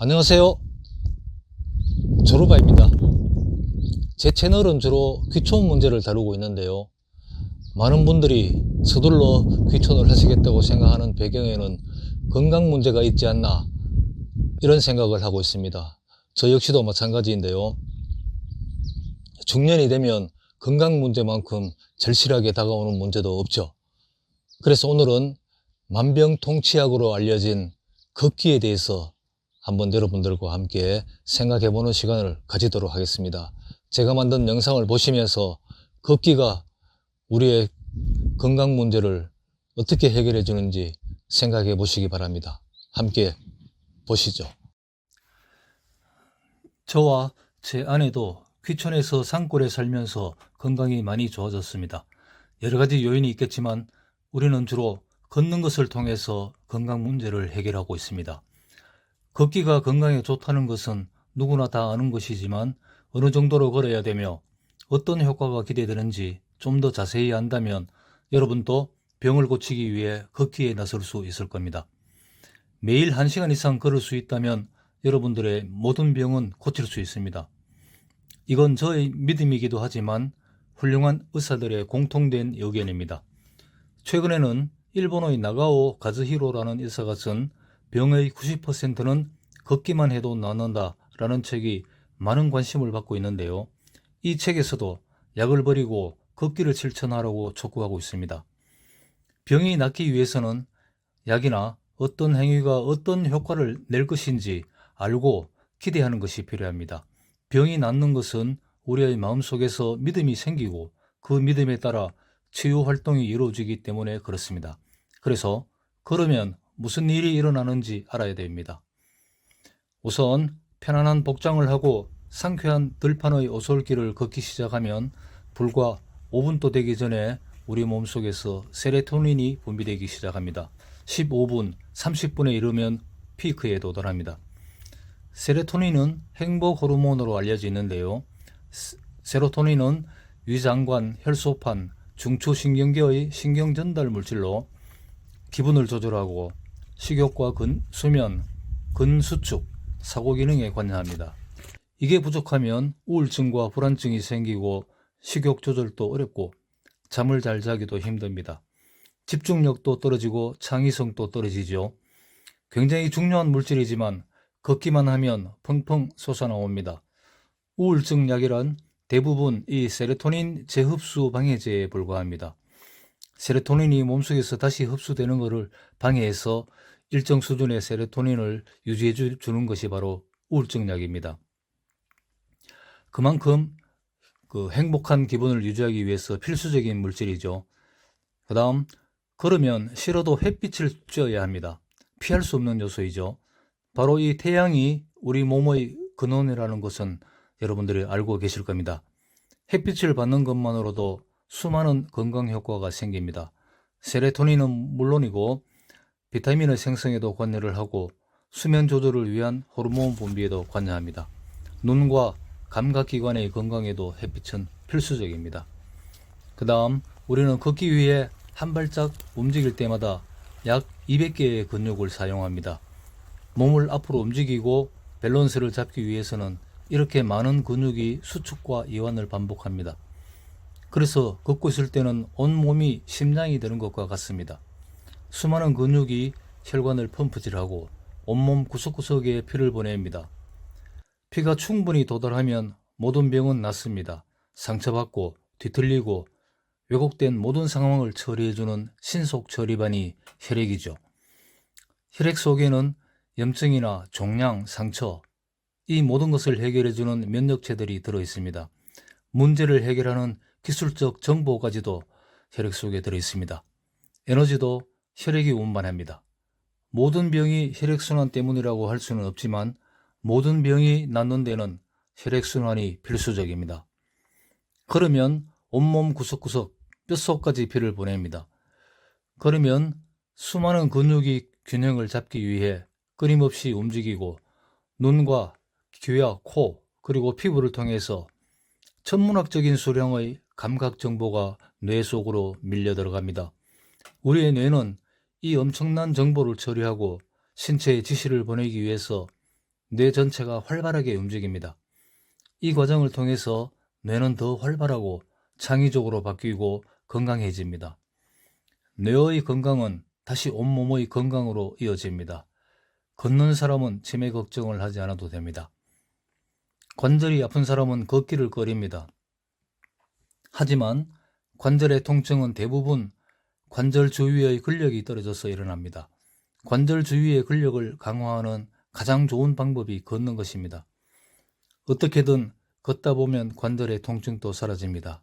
안녕하세요. 조르바입니다. 제 채널은 주로 귀촌 문제를 다루고 있는데요. 많은 분들이 서둘러 귀촌을 하시겠다고 생각하는 배경에는 건강 문제가 있지 않나 이런 생각을 하고 있습니다. 저 역시도 마찬가지인데요. 중년이 되면 건강 문제만큼 절실하게 다가오는 문제도 없죠. 그래서 오늘은 만병통치약으로 알려진 걷기에 대해서 한번 여러분들과 함께 생각해보는 시간을 가지도록 하겠습니다. 제가 만든 영상을 보시면서 걷기가 우리의 건강 문제를 어떻게 해결해 주는지 생각해 보시기 바랍니다. 함께 보시죠. 저와 제 아내도 귀촌에서 산골에 살면서 건강이 많이 좋아졌습니다. 여러 가지 요인이 있겠지만 우리는 주로 걷는 것을 통해서 건강 문제를 해결하고 있습니다. 걷기가 건강에 좋다는 것은 누구나 다 아는 것이지만 어느 정도로 걸어야 되며 어떤 효과가 기대되는지 좀 더 자세히 안다면 여러분도 병을 고치기 위해 걷기에 나설 수 있을 겁니다. 매일 1시간 이상 걸을 수 있다면 여러분들의 모든 병은 고칠 수 있습니다. 이건 저의 믿음이기도 하지만 훌륭한 의사들의 공통된 의견입니다. 최근에는 일본의 나가오 가즈히로라는 의사가 쓴 병의 90%는 걷기만 해도 낫는다라는 책이 많은 관심을 받고 있는데요. 이 책에서도 약을 버리고 걷기를 실천하라고 촉구하고 있습니다. 병이 낫기 위해서는 약이나 어떤 행위가 어떤 효과를 낼 것인지 알고 기대하는 것이 필요합니다. 병이 낫는 것은 우리의 마음속에서 믿음이 생기고 그 믿음에 따라 치유 활동이 이루어지기 때문에 그렇습니다. 그래서 걸으면 무슨 일이 일어나는지 알아야 됩니다. 우선 편안한 복장을 하고 상쾌한 들판의 오솔길을 걷기 시작하면 불과 5분도 되기 전에 우리 몸속에서 세로토닌이 분비되기 시작합니다. 15분, 30분에 이르면 피크에 도달합니다. 세로토닌은 행복 호르몬으로 알려져 있는데요. 세로토닌은 위장관, 혈소판, 중추신경계의 신경 전달 물질로 기분을 조절하고 식욕과 수면, 근수축, 사고 기능에 관여합니다. 이게 부족하면 우울증과 불안증이 생기고 식욕 조절도 어렵고 잠을 잘 자기도 힘듭니다. 집중력도 떨어지고 창의성도 떨어지죠. 굉장히 중요한 물질이지만 걷기만 하면 펑펑 솟아나옵니다. 우울증 약이란 대부분 이 세로토닌 재흡수 방해제에 불과합니다. 세로토닌이 몸속에서 다시 흡수되는 것을 방해해서 일정 수준의 세로토닌을 유지해 주는 것이 바로 우울증 약입니다. 그만큼 행복한 기분을 유지하기 위해서 필수적인 물질이죠. 그 다음, 걸으면 싫어도 햇빛을 쬐어야 합니다. 피할 수 없는 요소이죠. 바로 이 태양이 우리 몸의 근원이라는 것은 여러분들이 알고 계실 겁니다. 햇빛을 받는 것만으로도 수많은 건강 효과가 생깁니다. 세로토닌은 물론이고 비타민의 생성에도 관여를 하고 수면 조절을 위한 호르몬 분비에도 관여합니다. 눈과 감각기관의 건강에도 햇빛은 필수적입니다. 그 다음 우리는 걷기 위해 한 발짝 움직일 때마다 약 200개의 근육을 사용합니다. 몸을 앞으로 움직이고 밸런스를 잡기 위해서는 이렇게 많은 근육이 수축과 이완을 반복합니다. 그래서 걷고 있을 때는 온몸이 심장이 되는 것과 같습니다. 수많은 근육이 혈관을 펌프질하고 온몸 구석구석에 피를 보냅니다. 피가 충분히 도달하면 모든 병은 낫습니다. 상처받고 뒤틀리고 왜곡된 모든 상황을 처리해주는 신속처리반이 혈액이죠. 혈액 속에는 염증이나 종양, 상처, 이 모든 것을 해결해주는 면역체들이 들어있습니다. 문제를 해결하는 기술적 정보까지도 혈액 속에 들어있습니다. 에너지도 혈액이 운반합니다. 모든 병이 혈액순환 때문이라고 할 수는 없지만 모든 병이 낫는 데는 혈액순환이 필수적입니다. 걸으면 온몸 구석구석, 뼛속까지 피를 보냅니다. 걸으면 수많은 근육이 균형을 잡기 위해 끊임없이 움직이고 눈과 귀와 코 그리고 피부를 통해서 천문학적인 수량의 감각 정보가 뇌 속으로 밀려 들어갑니다. 우리의 뇌는 이 엄청난 정보를 처리하고 신체에 지시를 보내기 위해서 뇌 전체가 활발하게 움직입니다. 이 과정을 통해서 뇌는 더 활발하고 창의적으로 바뀌고 건강해집니다. 뇌의 건강은 다시 온몸의 건강으로 이어집니다. 걷는 사람은 치매 걱정을 하지 않아도 됩니다. 관절이 아픈 사람은 걷기를 꺼립니다. 하지만 관절의 통증은 대부분 관절 주위의 근력이 떨어져서 일어납니다. 관절 주위의 근력을 강화하는 가장 좋은 방법이 걷는 것입니다. 어떻게든 걷다 보면 관절의 통증도 사라집니다.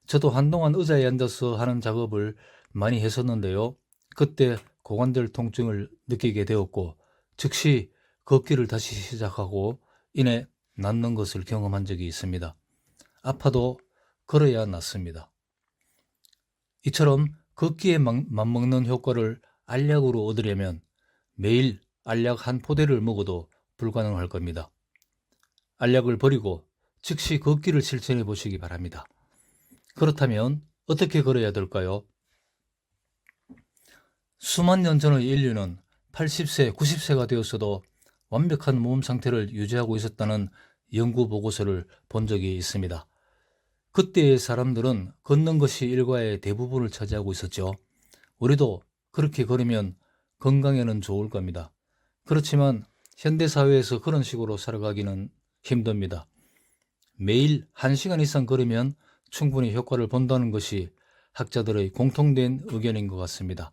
저도 한동안 의자에 앉아서 하는 작업을 많이 했었는데요. 그때 고관절 통증을 느끼게 되었고 즉시 걷기를 다시 시작하고 이내 낫는 것을 경험한 적이 있습니다. 아파도 걸어야 낫습니다. 이처럼 걷기에 맞먹는 효과를 알약으로 얻으려면 매일 알약 한 포대를 먹어도 불가능할 겁니다. 알약을 버리고 즉시 걷기를 실천해 보시기 바랍니다. 그렇다면 어떻게 걸어야 될까요? 수만 년 전의 인류는 80세, 90세가 되었어도 완벽한 몸 상태를 유지하고 있었다는 연구 보고서를 본 적이 있습니다. 그때의 사람들은 걷는 것이 일과의 대부분을 차지하고 있었죠. 우리도 그렇게 걸으면 건강에는 좋을 겁니다. 그렇지만 현대사회에서 그런 식으로 살아가기는 힘듭니다. 매일 1시간 이상 걸으면 충분히 효과를 본다는 것이 학자들의 공통된 의견인 것 같습니다.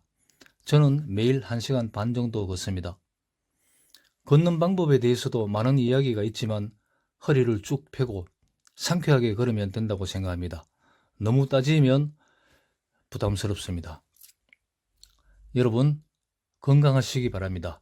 저는 매일 1시간 반 정도 걷습니다. 걷는 방법에 대해서도 많은 이야기가 있지만 허리를 쭉 펴고 상쾌하게 걸으면 된다고 생각합니다. 너무 따지면 부담스럽습니다. 여러분, 건강하시기 바랍니다.